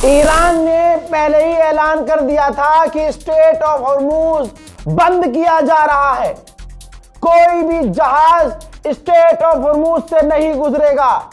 Iran ने पहले ही ऐलान कर दिया था कि स्ट्रेट ऑफ हॉर्मूज बंद किया जा रहा है। कोई भी जहाज स्ट्रेट ऑफ हॉर्मूज से नहीं गुजरेगा।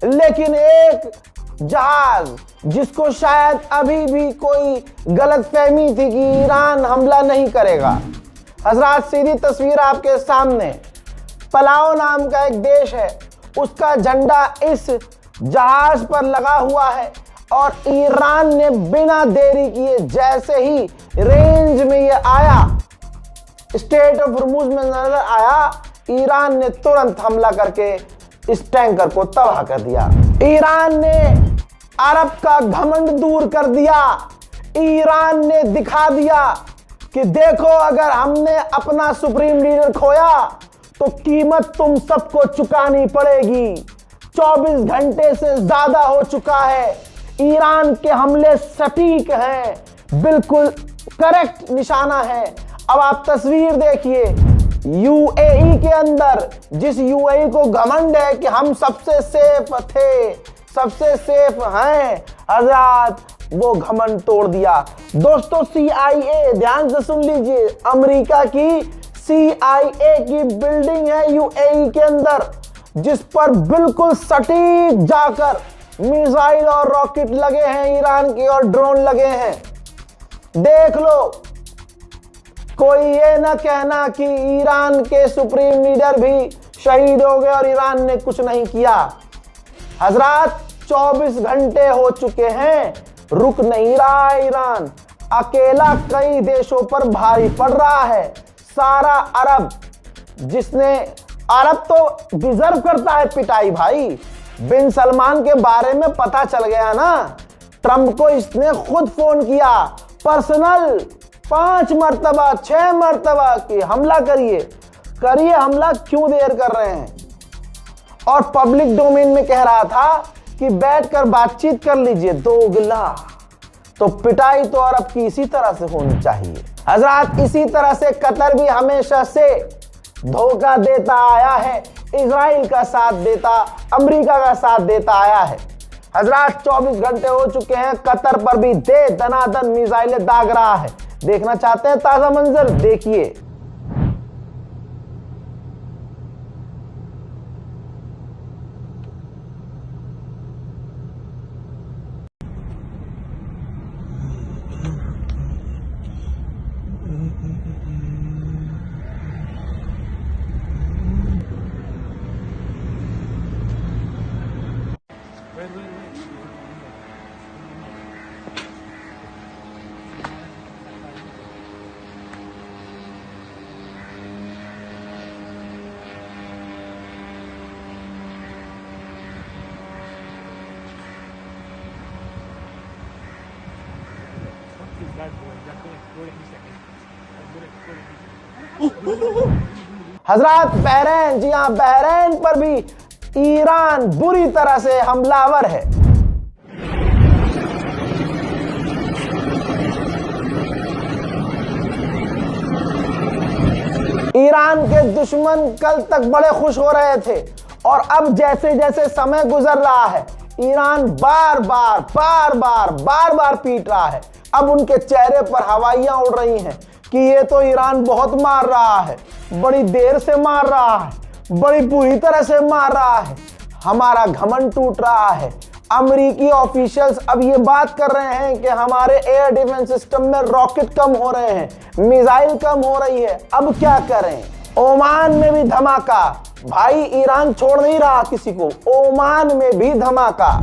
लेकिन एक जहाज जिसको शायद अभी भी कोई गलतफहमी थी कि ईरान हमला नहीं करेगा। हजरात, सीधी तस्वीर आपके सामने। पलाओ नाम का एक देश है, उसका झंडा इस जहाज पर लगा हुआ है और ईरान ने बिना देरी किए जैसे ही रेंज में ये आया, स्ट्रेट ऑफ हॉर्मूज में नजर आया, ईरान ने तुरंत हमला करके इस टैंकर को तबाह कर दिया। ईरान ने अरब का घमंड दूर कर दिया। ईरान ने दिखा दिया कि देखो, अगर हमने अपना सुप्रीम लीडर खोया तो कीमत तुम सबको चुकानी पड़ेगी। 24 घंटे से ज्यादा हो चुका है। ईरान के हमले सटीक हैं, बिल्कुल करेक्ट निशाना है। अब आप तस्वीर देखिए, यूएई के अंदर, जिस यूएई को घमंड है कि हम सबसे सेफ थे, सबसे सेफ हैं, हज़रात, वो घमंड तोड़ दिया। दोस्तों, CIA, ध्यान से सुन लीजिए, अमेरिका की CIA की बिल्डिंग है यूएई के अंदर, जिस पर बिल्कुल सटीक जाकर मिसाइल और रॉकेट लगे हैं ईरान के और ड्रोन लगे हैं। देख लो, कोई ये ना कहना कि ईरान के सुप्रीम लीडर भी शहीद हो गए और ईरान ने कुछ नहीं किया। हजरात, 24 घंटे हो चुके हैं, रुक नहीं रहा ईरान। अकेला कई देशों पर भारी पड़ रहा है। सारा अरब, अरब तो डिजर्व करता है पिटाई भाई। बिन सलमान के बारे में पता चल गया ना, ट्रंप को इसने खुद फोन किया पर्सनल, 5 मरतबा 6 मरतबा कि हमला करिए हमला, क्यों देर कर रहे हैं। और पब्लिक डोमेन में कह रहा था कि बैठकर बातचीत कर लीजिए। दोगला। तो पिटाई तो अरब की इसी तरह से होनी चाहिए। हजरात, इसी तरह से कतर भी हमेशा से धोखा देता आया है, इजराइल का साथ देता, अमेरिका का साथ देता आया है। हजरात, 24 घंटे हो चुके हैं, कतर पर भी दे दनादन मिसाइलें दाग रहा है। देखना चाहते हैं ताजा मंजर? देखिए। हजरात, बहरीन, जी हां, बहरीन पर भी ईरान बुरी तरह से हमलावर है। ईरान के दुश्मन कल तक बड़े खुश हो रहे थे और अब जैसे जैसे समय गुजर रहा है, ईरान बार बार पीट रहा है। अब उनके चेहरे पर हवाइयां उड़ रही हैं कि ये तो ईरान बहुत मार रहा है, बड़ी देर से मार रहा है, बड़ी बुरी तरह से मार रहा है, हमारा घमंड टूट रहा है। अमेरिकी ऑफिशियल्स अब ये बात कर रहे हैं कि हमारे एयर डिफेंस सिस्टम में रॉकेट कम हो रहे हैं, मिसाइल कम हो रही है, अब क्या करें। ओमान में भी धमाका भाई, ईरान छोड़ नहीं रहा किसी को। ओमान में भी धमाका।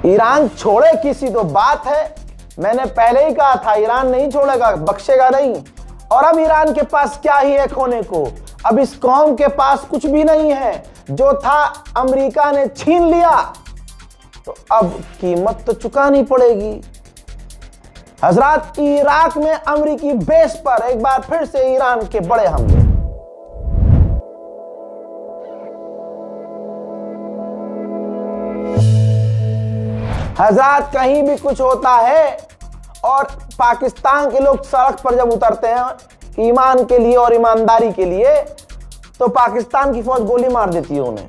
ईरान छोड़े किसी तो बात है। मैंने पहले ही कहा था ईरान नहीं छोड़ेगा, बख्शेगा नहीं। और अब ईरान के पास क्या ही है खोने को। अब इस कौम के पास कुछ भी नहीं है। जो था अमेरिका ने छीन लिया, तो अब कीमत तो चुकानी पड़ेगी। हजरात, इराक में अमेरिकी बेस पर एक बार फिर से ईरान के बड़े हमले। हजरात, कहीं भी कुछ होता है और पाकिस्तान के लोग सड़क पर जब उतरते हैं ईमान के लिए और ईमानदारी के लिए, तो पाकिस्तान की फौज गोली मार देती है उन्हें।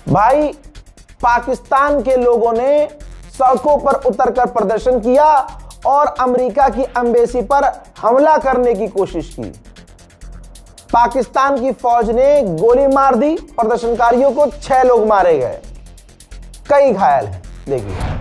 भाई, पाकिस्तान के लोगों ने सड़कों पर उतरकर प्रदर्शन किया और अमेरिका की एम्बेसी पर हमला करने की कोशिश की। पाकिस्तान की फौज ने गोली मार दी प्रदर्शनकारियों को, 6 लोग मारे गए, कई घायल हैं। देखिए,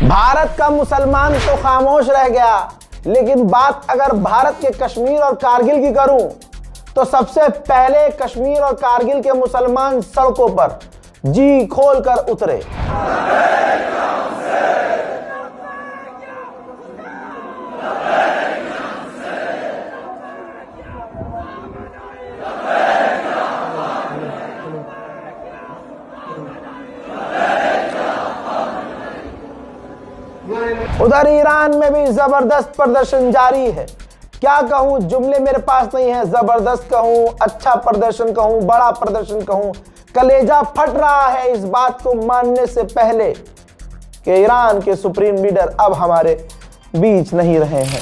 भारत का मुसलमान तो खामोश रह गया, लेकिन बात अगर भारत के कश्मीर और कारगिल की करूं तो सबसे पहले कश्मीर और कारगिल के मुसलमान सड़कों पर जी खोलकर उतरे। उधर ईरान में भी जबरदस्त प्रदर्शन जारी है। क्या कहूं, जुमले मेरे पास नहीं है। जबरदस्त कहूं, अच्छा प्रदर्शन कहूं, बड़ा प्रदर्शन कहूं, कलेजा फट रहा है इस बात को मानने से पहले कि ईरान के सुप्रीम लीडर अब हमारे बीच नहीं रहे हैं।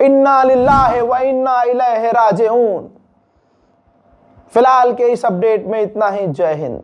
इन्ना लिल्लाहि व इन्ना इलैहि राजिऊन। फिलहाल के इस अपडेट में इतना ही। जय हिंद।